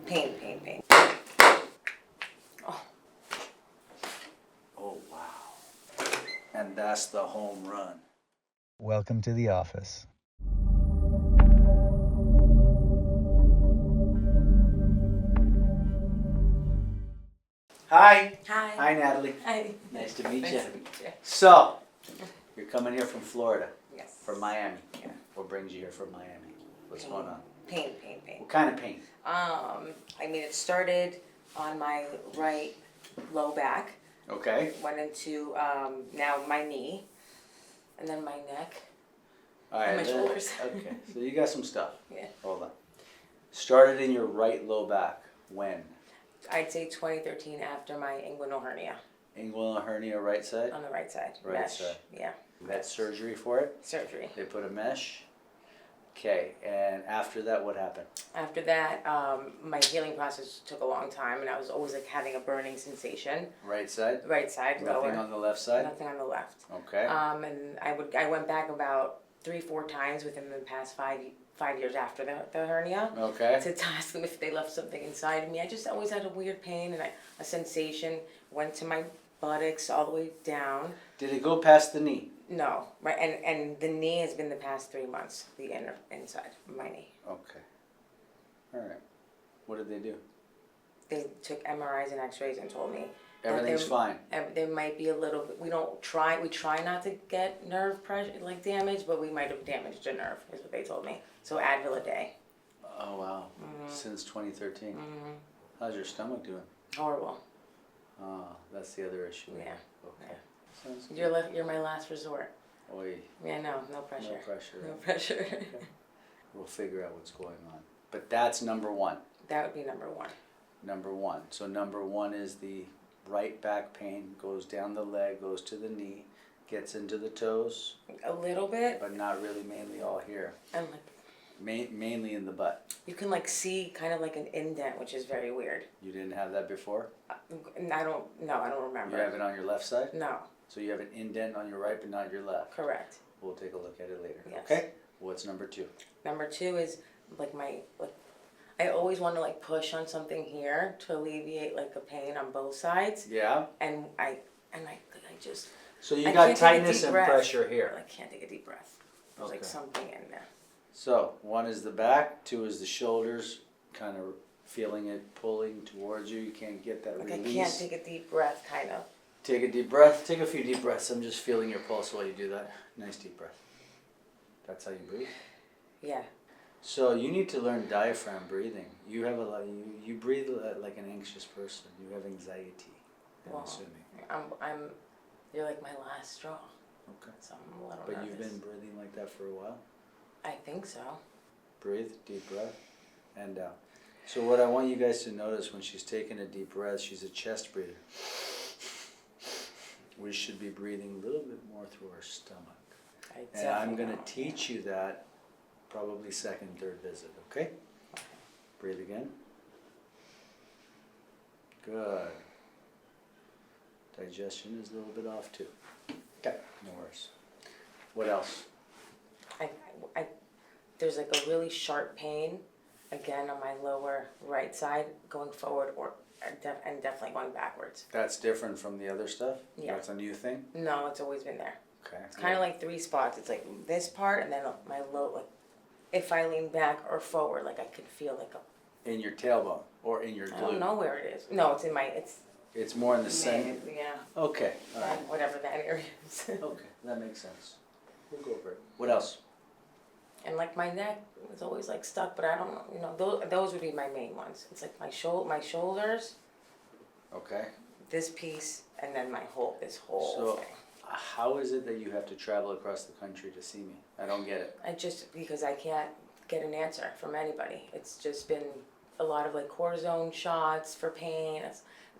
Pain. Oh, wow. And that's the home run. Welcome to the office. Hi. Hi. Hi, Natalie. Hi. Nice to meet Nice you. to meet you. So, you're coming here from Florida, Yes. from Miami. Yeah. What brings you here from Miami? What's going on? Pain. What kind of pain? I mean, it started on my right low back, Okay. went into now my knee, and then my neck. All right. my shoulders. Okay. So you got some stuff. Yeah. Hold on. Started in your right low back. When? I'd say 2013 after my inguinal hernia Inguinal hernia, right side? on the right side. Right Mesh. side. Yeah. You had surgery for it? Surgery. They put a mesh? Okay. And after that, what happened? After that, my healing process took a long time, and I was always like having a burning sensation. Right side? Right side, Nothing lower. on the left side? Nothing on the left. Okay. And I went back about 3-4 times within the past 5 years after the hernia Okay. to ask them if they left something inside of me. I just always had a weird pain and a sensation. Went to my buttocks all the way down. Did it go past the knee? No, right, and the knee has been the past 3 months. The inside of my knee. Okay. All right. What did they do? They took MRIs and X-rays and told me Everything's fine. there might be a little bit. We try not to get nerve pressure like damage, but we might have damaged a nerve. Is what they told me. So Advil a day. Oh, wow. Since 2013. Mm-hmm. How's your stomach doing? Horrible. Oh, that's the other issue. Yeah. Okay. Sounds good. You're my last resort. Oy, Yeah, no pressure. no pressure. No pressure. Okay. We'll figure out what's going on. But that's number one. That would be number one. Number one. So number one is the right back pain, goes down the leg, goes to the knee, gets into the toes, A little bit, but not really mainly all here. and like Mainly in the butt. you can like see kind of like an indent, which is very weird. You didn't have that before? And I don't remember. You have it on your left side? No, So you have an indent on your right but not your left. correct. We'll take a look at it later. Yes. Okay? What's number two? Number two is like I always want to like push on something here to alleviate like a pain on both sides, Yeah? and I just So you I got can't take a tightness deep and breath. pressure here. I can't take a deep breath. There's like Okay. something in there. So one is the back, two is the shoulders, kind of feeling it pulling towards you. You can't get that Like release. I can't take a deep breath, kind of. Take a deep breath. Take a few deep breaths. I'm just feeling your pulse while you do that. Nice deep breath. That's how you breathe. Yeah. So you need to learn diaphragm breathing. You have a lot. You breathe like an anxious person. You have anxiety. I'm assuming. I'm. You're like my last straw. Okay. So I'm a little But nervous. you've been breathing like that for a while. I think so. Breathe, deep breath, and down. So what I want you guys to notice when she's taking a deep breath, she's a chest breather. We should be breathing a little bit more through our stomach. And I'm going to teach you that probably second, third visit, okay? Breathe again. Good. Digestion is a little bit off too. Okay, no worries. What else? There's like a really sharp pain, again on my lower right side, going forward and definitely going backwards. That's different from the other stuff? Yeah. That's a new thing? No, it's always been there. Okay. It's kind of like 3 spots. It's like this part, and then my low, like if I lean back or forward, like I could feel like a. In your tailbone or in your glute? I don't know where it is. No, it's in my. It's more in the center? Yeah. Okay, all right. Whatever that area is. Okay, that makes sense. We'll go over it. What else? And like my neck was always like stuck, but I don't know. You know, those would be my main ones. It's like my shoulders. Okay. This piece, and then this whole So, thing. how is it that you have to travel across the country to see me? I don't get it. Because I can't get an answer from anybody. It's just been a lot of like cortisone shots for pain.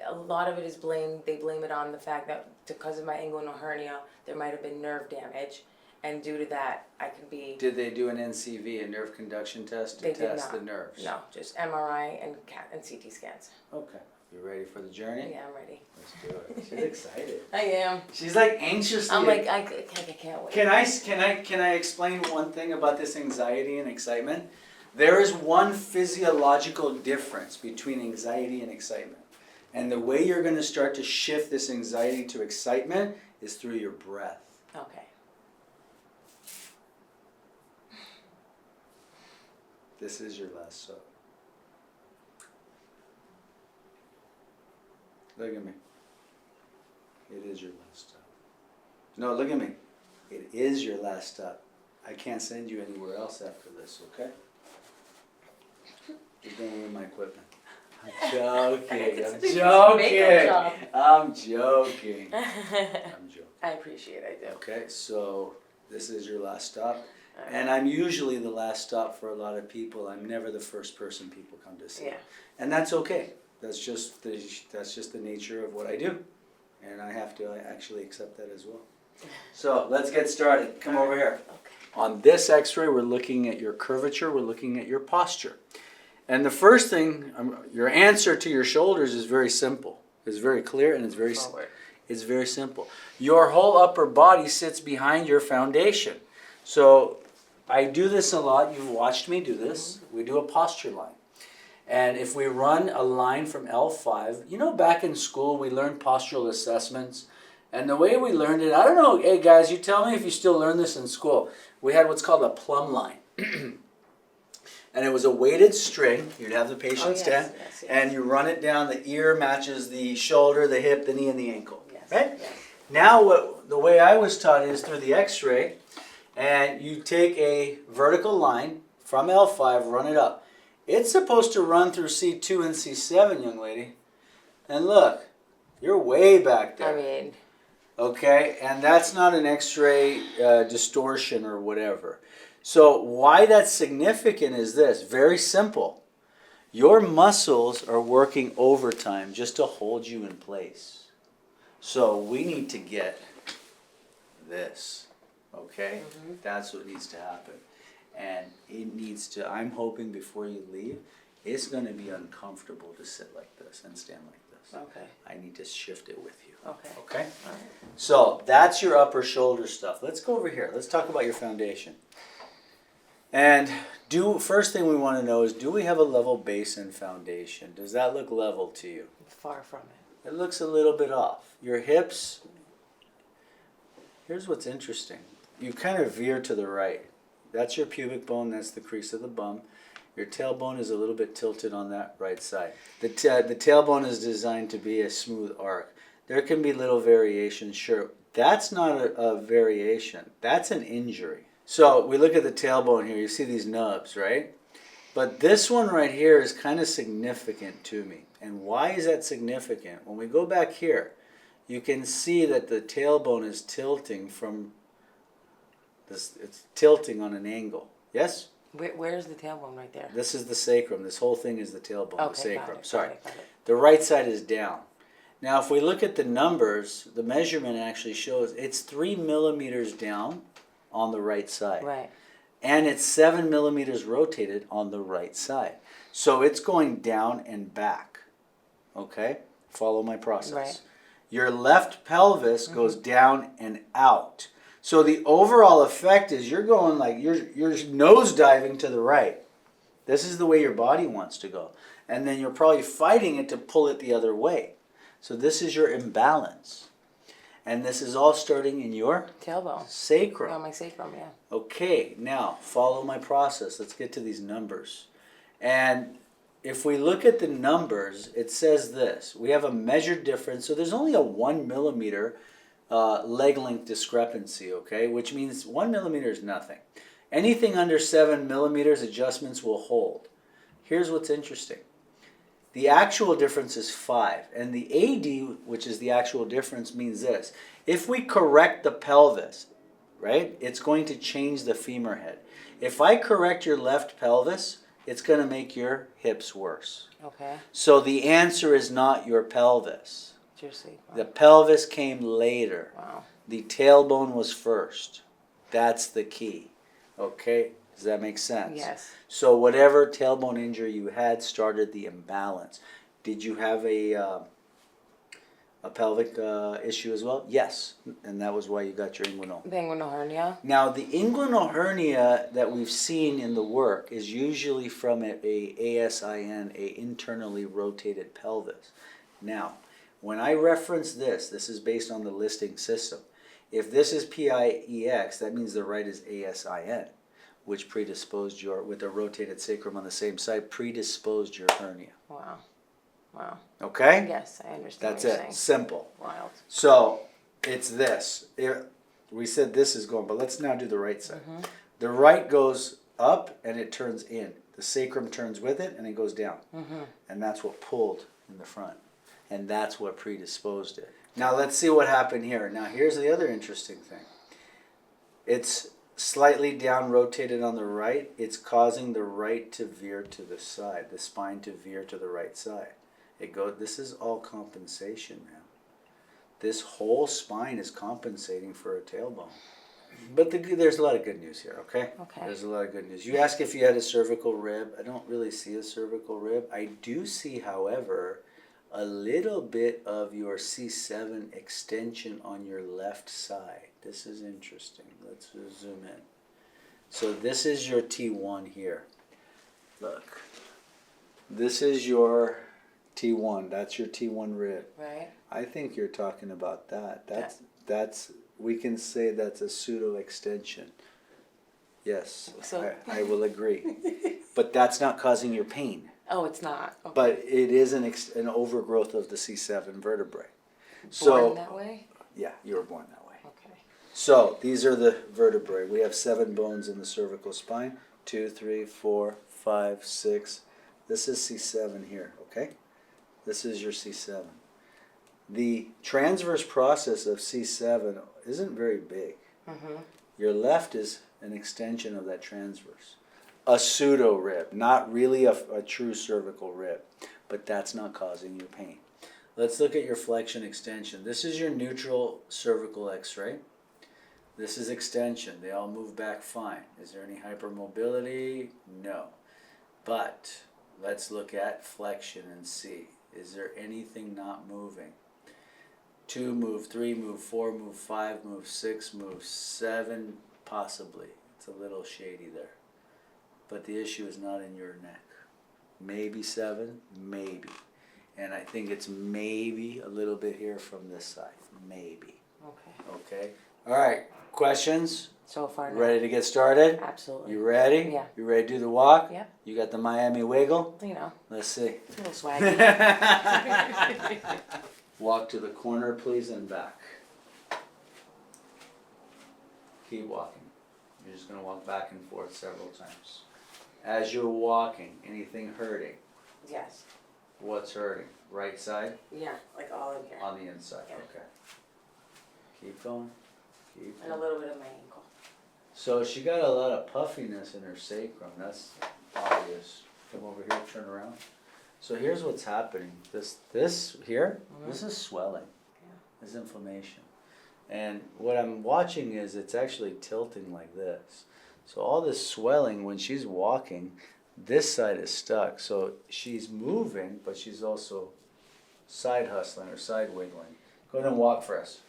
A lot of it is they blame it on the fact that because of my inguinal hernia, there might have been nerve damage. And due to that, I could be. Did they do an NCV, a nerve conduction test, to test the nerves? No, just MRI and CT scans. Okay. You ready for the journey? Yeah, I'm ready. Let's do it. She's excited. I am. She's like anxiously. I'm like, I can't wait. Can I explain one thing about this anxiety and excitement? There is one physiological difference between anxiety and excitement. And the way you're going to start to shift this anxiety to excitement is through your breath. Okay. This is your last stop. Look at me. It is your last stop. No, look at me. It is your last stop. I can't send you anywhere else after this, okay? You're going with my equipment. I'm joking. I'm joking. I appreciate it, I do. Okay, so this is your last stop. And I'm usually the last stop for a lot of people. I'm never the first person people come to see. Yeah. And that's okay. That's just the nature of what I do. And I have to actually accept that as well. So let's get started. Come over here. Okay. On this x-ray, we're looking at your curvature. We're looking at your posture. And the first thing, your answer to your shoulders is very simple. It's very clear and it's very simple. Your whole upper body sits behind your foundation. So I do this a lot. You've watched me do this. We do a posture line. And if we run a line from L5, you know, back in school we learned postural assessments. And the way we learned it, I don't know, hey guys, you tell me if you still learn this in school. We had what's called a plumb line. And it was a weighted string. You'd have the patient stand, and you run it down. The ear matches the shoulder, the hip, the knee, and the ankle. Yes. Right? Yes. Now, the way I was taught is through the x-ray, and you take a vertical line from L5, run it up. It's supposed to run through C2 and C7, young lady. And look, you're way back there. I mean... Okay, and that's not an x-ray distortion or whatever. So why that's significant is this, very simple. Your muscles are working overtime just to hold you in place. So we need to get this, okay? Mm-hmm. That's what needs to happen. And it needs to, I'm hoping before you leave, it's going to be uncomfortable to sit like this and stand like this. Okay. I need to shift it with you. Okay. Okay? All right. So that's your upper shoulder stuff. Let's go over here. Let's talk about your foundation. And first thing we want to know is, do we have a level base and foundation? Does that look level to you? Far from it. It looks a little bit off. Your hips, here's what's interesting. You kind of veer to the right. That's your pubic bone, that's the crease of the bum. Your tailbone is a little bit tilted on that right side. The tailbone is designed to be a smooth arc. There can be little variations, sure. That's not a variation. That's an injury. So we look at the tailbone here. You see these nubs, right? But this one right here is kind of significant to me. And why is that significant? When we go back here, you can see that the tailbone is tilting from this. It's tilting on an angle. Yes? Where's the tailbone right there? This is the sacrum. This whole thing is the tailbone, okay, the sacrum. got it, Sorry. got it. The right side is down. Now, if we look at the numbers, the measurement actually shows it's 3 millimeters down on the right side. Right. And it's 7 millimeters rotated on the right side. So it's going down and back. Okay? Follow my process. Right. Your left pelvis goes down and out. So the overall effect is you're going like, you're nose diving to the right. This is the way your body wants to go. And then you're probably fighting it to pull it the other way. So this is your imbalance. And this is all starting in your tailbone. Sacrum. Oh, my sacrum, yeah. Okay, now follow my process. Let's get to these numbers. And if we look at the numbers, it says this. We have a measured difference. So there's only a 1 millimeter leg length discrepancy, okay? Which means 1 millimeter is nothing. Anything under 7 millimeters, adjustments will hold. Here's what's interesting. The actual difference is 5. And the AD, which is the actual difference, means this. If we correct the pelvis, right, it's going to change the femur head. If I correct your left pelvis, it's going to make your hips worse. Okay. So the answer is not your pelvis. It's your sacrum. The pelvis came later. Wow. The tailbone was first. That's the key. Okay? Does that make sense? Yes. So whatever tailbone injury you had started the imbalance. Did you have a a pelvic issue as well? Yes, and that was why you got your inguinal. The inguinal hernia. Now, the inguinal hernia that we've seen in the work is usually from a ASIN, a internally rotated pelvis. Now, when I reference this is based on the listing system. If this is PIEX, that means the right is ASIN, which predisposed your, with a rotated sacrum on the same side, predisposed your hernia. Wow. Wow. Okay? Yes, I understand That's what you're it. saying. Simple. Wild. So, it's this. We said this is going, but let's now do the right side. Mm-hmm. The right goes up and it turns in. The sacrum turns with it and it goes down. Mm-hmm. And that's what pulled in the front. And that's what predisposed it. Now let's see what happened here. Now here's the other interesting thing. It's slightly down rotated on the right. It's causing the right to veer to the side, the spine to veer to the right side. This is all compensation, man. This whole spine is compensating for a tailbone. But there's a lot of good news here, okay? Okay. There's a lot of good news. You ask if you had a cervical rib. I don't really see a cervical rib. I do see, however, a little bit of your C7 extension on your left side. This is interesting. Let's zoom in. So this is your T1 here. Look. This is your T1. That's your T1 rib. Right. I think you're talking about that. That's we can say that's a pseudo extension. Yes, So I will agree. But that's not causing your pain. oh, it's not. Okay. But it is an overgrowth of the C7 vertebrae. Born that way? Yeah, you were born that way. Okay. So these are the vertebrae. We have 7 bones in the cervical spine. 2, 3, 4, 5, 6. This is C7 here, okay? This is your C7. The transverse process of C7 isn't very big. Mm-hmm. Your left is an extension of that transverse. A pseudo rib, not really a true cervical rib, but that's not causing your pain. Let's look at your flexion extension. This is your neutral cervical x-ray. This is extension. They all move back fine. Is there any hypermobility? No. But let's look at flexion and see. Is there anything not moving? 2 move, 3 move, 4 move, 5 move, 6 move, 7 possibly. It's a little shady there. But the issue is not in your neck. Maybe 7, maybe. And I think it's maybe a little bit here from this side. Maybe. Okay. Okay? All right. Questions? So far, no. Ready to get started? Absolutely. You ready? Yeah. You ready to do the walk? Yep. You got the Miami wiggle? You know, Let's see. it's a little swaggy. Walk to the corner, please, and back. Keep walking. You're just going to walk back and forth several times. As you're walking, anything hurting? Yes. What's hurting? Right side? Yeah, like all in here. On the inside. Yeah. Okay. Keep going. Keep And a going. little bit of my ankle. So she got a lot of puffiness in her sacrum. That's obvious. Come over here, turn around. So here's what's happening. This here, this is swelling. Yeah. This is inflammation. And what I'm watching is it's actually tilting like this. So all this swelling, when she's walking, this side is stuck. So she's moving, but she's also side hustling or side wiggling. Go ahead and walk for us.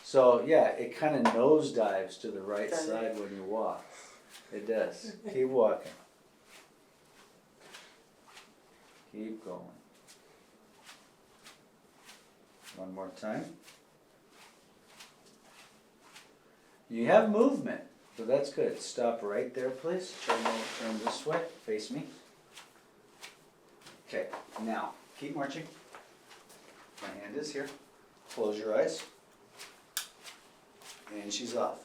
So yeah, it kind of nosedives to the right Does it? side when you walk. It does. Keep walking. Keep going. One more time. You have movement, so that's good. Stop right there, please. Turn this way. Face me. Okay, now, keep marching. My hand is here. Close your eyes. And she's off.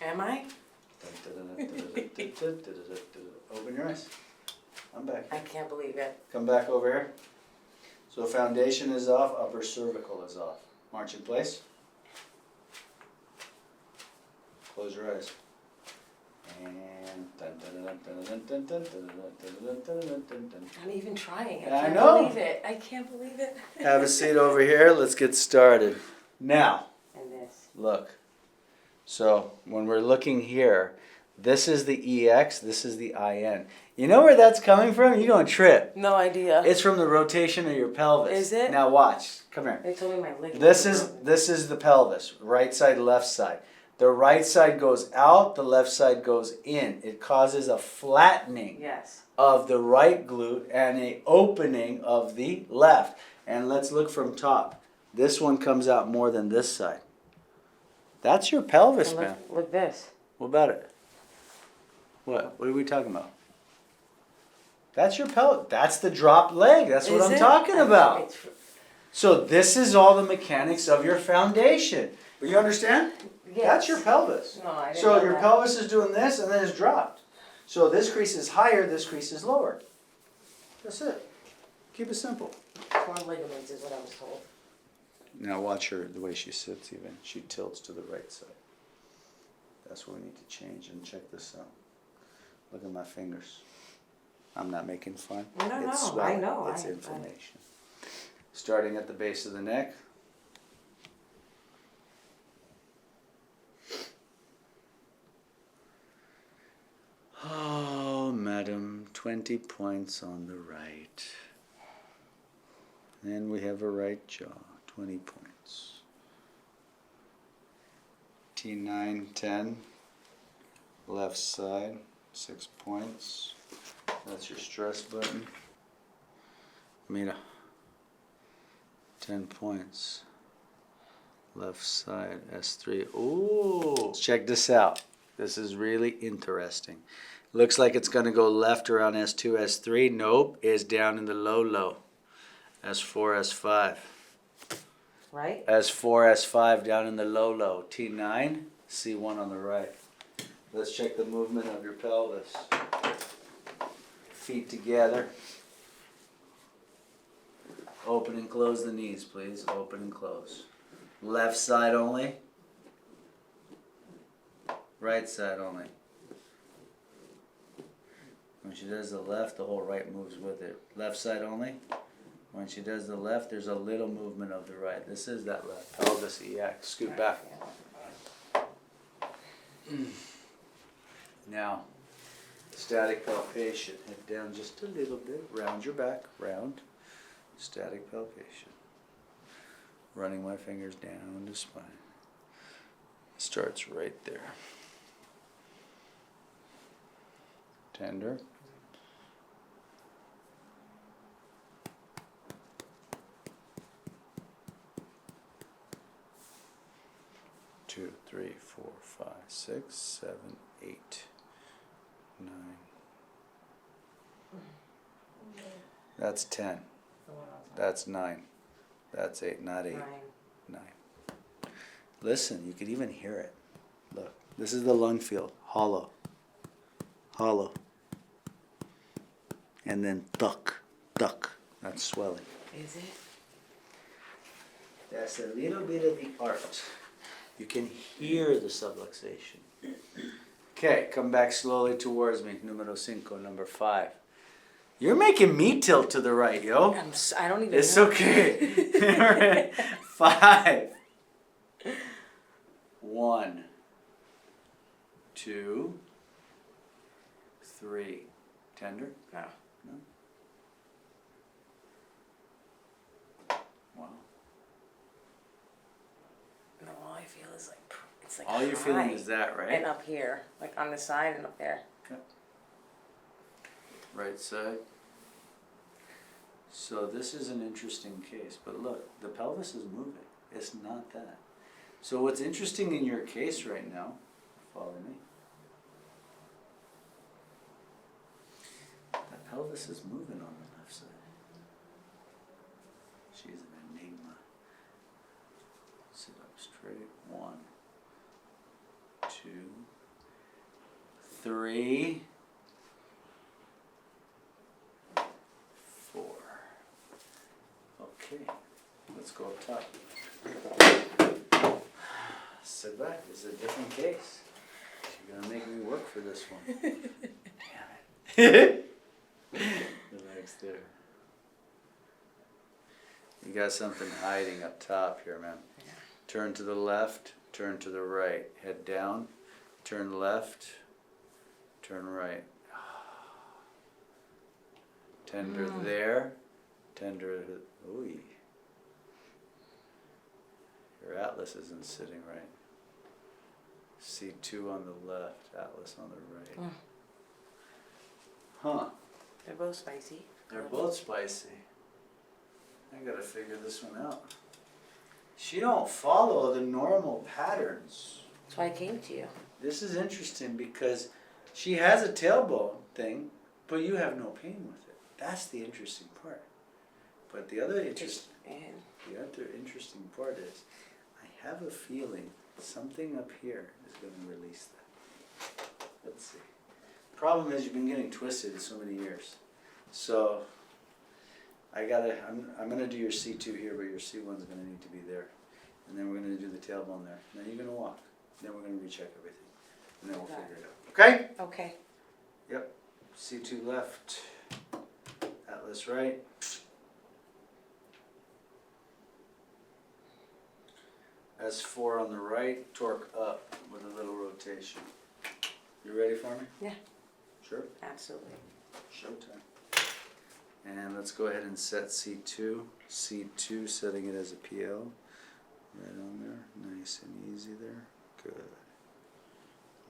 Am I? Open your eyes. I'm back. I can't believe it. Come back over here. So foundation is off, upper cervical is off. March in place. Close your eyes. And I'm even trying. I I can't know. believe it. I can't believe it. have a seat over here. Let's get started. Now, And this. look. So when we're looking here, This is the EX, this is the IN. You know where that's coming from? You're going to trip. No idea. It's from the rotation of your pelvis. Is it? Now watch. Come here. They told me my leg. This is the pelvis. Right side, left side. The right side goes out, the left side goes in. It causes a flattening of the right glute and a opening of the left. And let's look from top. This one comes out more than this side. That's your pelvis, man. Look this. What about it? What are we talking about? That's your pelvis. That's the dropped leg. That's what I'm talking about. So this is all the mechanics of your foundation. But you understand? Yes. That's your pelvis. No, I didn't So know your that. pelvis is doing this and then it's dropped. So this crease is higher, this crease is lower. That's it. Keep it simple. Torn ligaments is what I was told. Now watch her, the way she sits even. She tilts to the right side. That's what we need to change. And check this out. Look at my fingers. I'm not making fun. No, It's no, swelling. I know. It's inflammation. Starting at the base of the neck. Oh, madam, 20 points on the right. And we have a right jaw, 20 points. T9, 10. Left side, 6 points. That's your stress button. Mira, 10 points. Left side, S3. Ooh, check this out. This is really interesting. Looks like it's going to go left around S2, S3. Nope, it's down in the low. S4, S5. Right? S4, S5 down in the low. T9, C1 on the right. Let's check the movement of your pelvis. Feet together. Open and close the knees, please. Open and close. Left side only. Right side only. When she does the left, the whole right moves with it. Left side only. When she does the left, there's a little movement of the right. This is that left pelvis EX. Scoot back. Now, static palpation. Head down just a little bit. Round your back. Round. Static palpation. Running my fingers down the spine. Starts right there. Tender. Two, 3, 4, 5, 6, 7, 8, 9. That's 10. That's 9. That's 8, not 8. 9. Listen, you could even hear it. Look, this is the lung field. Hollow. Hollow. And then duck. That's swelling. Is it? That's a little bit of the art. You can hear the subluxation. Okay, come back slowly towards me. Numero 5, number 5. You're making me tilt to the right, yo. I don't even It's know. okay. All right. 5. 1, 2, 3. Tender? No. No? Wow. No, all I feel is like, it's like All you're feeling high. is that, right? And up here, like on the side and up there. Okay. Right side. So this is an interesting case, but look, the pelvis is moving. It's not that. So what's interesting in your case right now, follow me. The pelvis is moving on the left side. She's an enigma. Sit up straight. 1, 2, 3, 4. Okay, let's go up top. Sit back. It's a different case. You're gonna make me work for this one. Damn it. Relax there. You got something hiding up top here, man. Yeah. Turn to the left, turn to the right. Head down, turn left, Turn right. Tender there. Tender. Ooh. Your atlas isn't sitting right. C2 on the left, atlas on the right. Huh. They're both spicy. They're both spicy. I gotta figure this one out. She don't follow the normal patterns. That's why I came to you. This is interesting because she has a tailbone thing, but you have no pain with it. That's the interesting part. But the other interesting part is, I have a feeling something up here is going to release that. Let's see. Problem is, you've been getting twisted so many years. So I'm gonna do your C2 here, but your C1's gonna need to be there, and then we're gonna do the tailbone there. Then you're gonna walk. Then we're gonna recheck everything, and then we'll figure it out. Okay? Okay. Yep. C2 left. Atlas right. S4 on the right. Torque up with a little rotation. You ready for me? Yeah. Sure. Absolutely. Showtime. And let's go ahead and set C2. C2, setting it as a PL. Right on there. Nice and easy there. Good.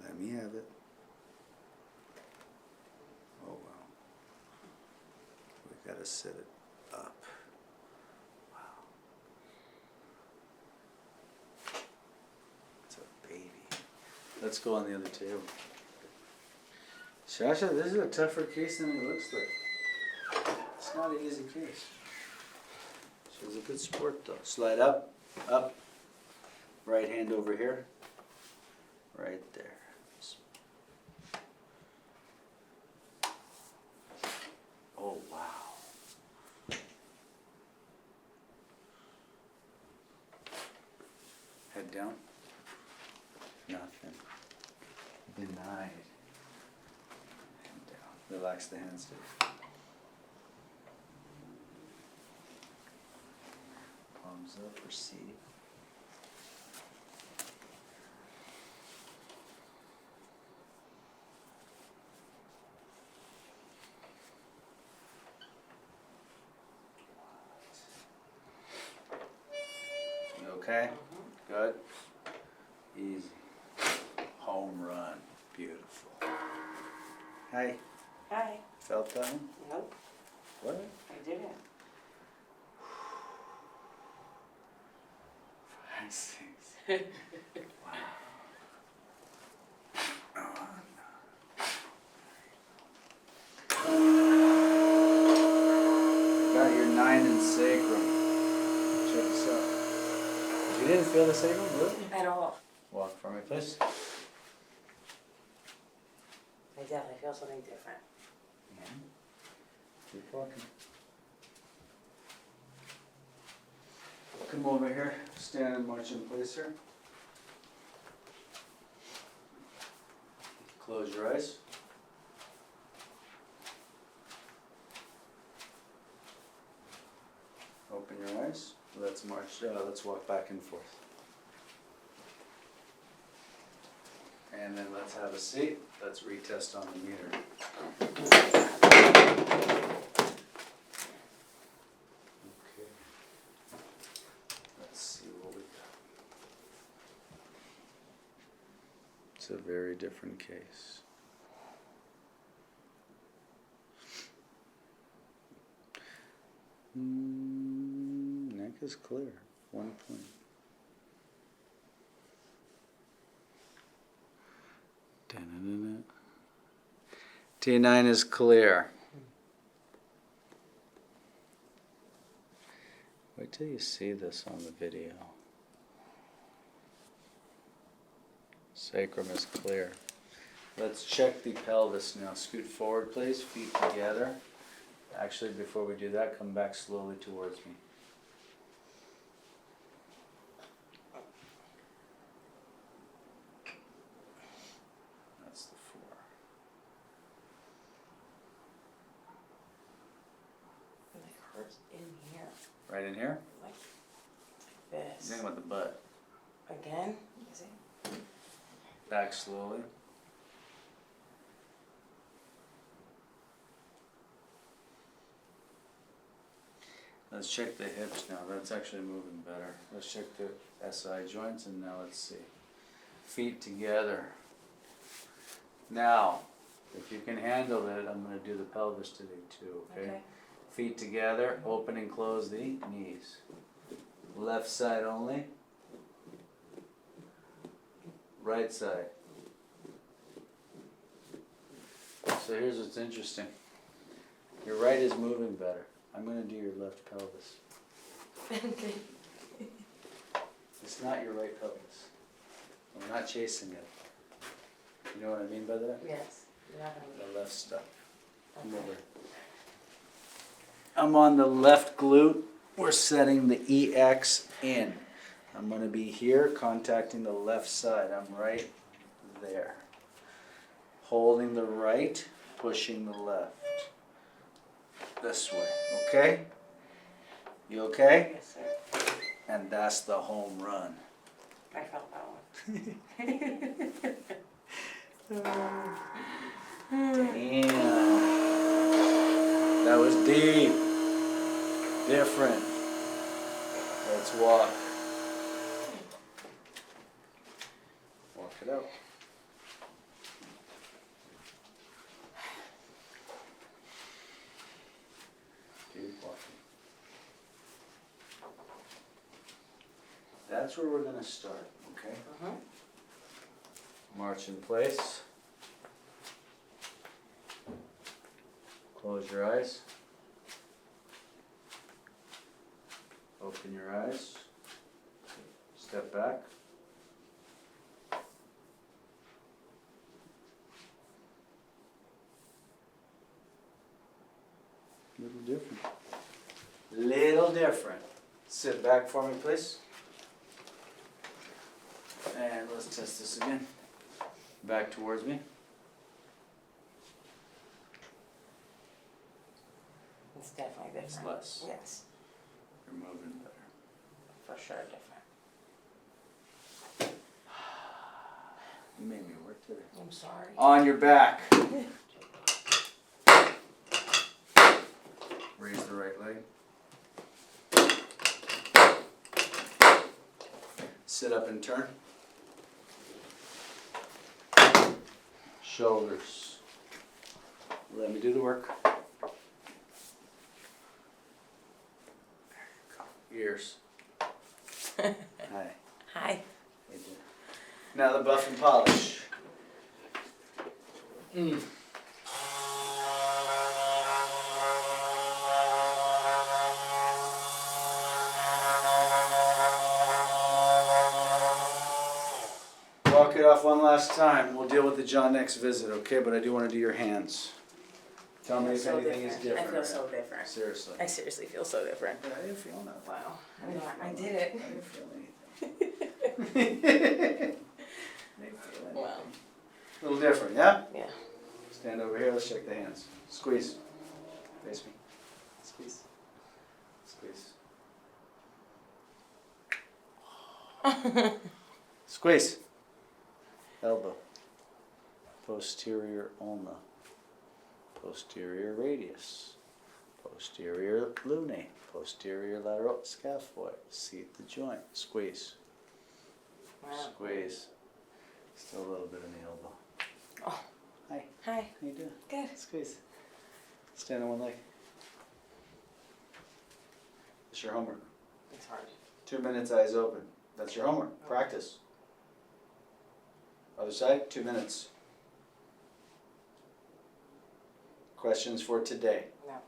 Let me have it. Oh wow. We gotta set it up. Wow. It's a baby. Let's go on the other table. Sasha, this is a tougher case than it looks like. It's not an easy case. She was a good sport though. Slide up, up. Right hand over here. Right there. Oh wow. Head down. Nothing. Denied. Head down. Relax the hands too. Palms up or seat. You okay? Good? Easy. Home run. Beautiful. Hi. Hi. Felt that one? Nope. What? I didn't. Nice things. Wow. Oh, no. Got your 9 in sacrum. Check this out. You didn't feel the sacrum, really? At all. Walk for me, please. I definitely feel something different. Keep walking. Come over here. Stand and march in place here. Close your eyes. Open your eyes. Let's march. Let's walk back and forth. And then let's have a seat. Let's retest on the meter. Okay. Let's see what we got. It's a very different case. Neck is clear. 1 point. Da-na-na-na. T9 is clear. Wait till you see this on the video. Sacrum is clear. Let's check the pelvis now. Scoot forward, please. Feet together. Actually, before we do that, come back slowly towards me. That's the 4. It hurts in here. Right in here? Like this. Same with the butt. Again? Is it? Back slowly. Let's check the hips now. That's actually moving better. Let's check the SI joints, and now let's see. Feet together. Now, if you can handle it, I'm going to do the pelvis today too, okay? Feet together, open and close the knees. Left side only. Right side. So here's what's interesting. Your right is moving better. I'm going to do your left pelvis. Okay. It's not your right pelvis. We're not chasing it. You know what I mean by that? Yes. You're not gonna The left stuff. Come Okay. over. I'm on the left glute. We're setting the EX in. I'm going to be here contacting the left side. I'm right there. Holding the right, pushing the left. This way. Okay? You okay? Yes, sir. And that's the home run. I felt that one. Damn. That was deep. Different. Let's walk. Walk it out. Keep walking. That's where we're going to start, okay? March in place. Close your eyes. Open your eyes. Step back. Little different. Little different. Sit back for me, please. And let's test this again. Back towards me. It's definitely different. It's less. Yes, You're moving better. for sure different. You made me work today. I'm sorry. On your back. Raise the right leg. Sit up and turn. Shoulders. Let me do the work. Ears. Hi. Hi. Hey, dear. Now the buff and polish. Walk it off one last time. We'll deal with the jaw next visit, okay? But I do want to do your hands. Tell me if So anything is different. I feel so different. Seriously. I seriously feel so different. I didn't feel nothing. Wow. I did it. I didn't feel anything. I didn't feel anything. Wow. A little different, yeah? Yeah. Stand over here, let's check the hands. Squeeze. Face me. Squeeze. Squeeze. Squeeze. Elbow. Posterior ulna. Posterior radius. Posterior lunate. Posterior lateral scaphoid. Seat the joint. Squeeze. Wow. Squeeze. Still a little bit in the elbow. Oh. Hi. Hi. How you doing? Good. Squeeze. Stand on one leg. That's your homework. It's hard. 2 minutes, eyes open. That's your homework. Practice. Other side, 2 minutes. Questions for today. No.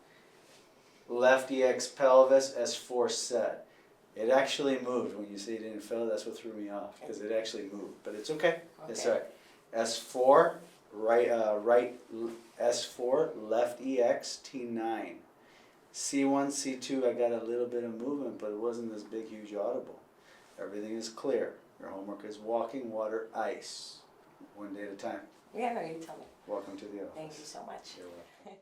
Left EX pelvis, S4 set. It actually moved. When you say you didn't feel it, that's what threw me off, because it actually moved. But it's okay. It's all right. S4, right S4, left EX, T9. C1, C2, I got a little bit of movement, but it wasn't this big, huge audible. Everything is clear. Your homework is walking, water, ice. One day at a time. Yeah, no, you tell me. Welcome to the office. Thank you so much. You're welcome.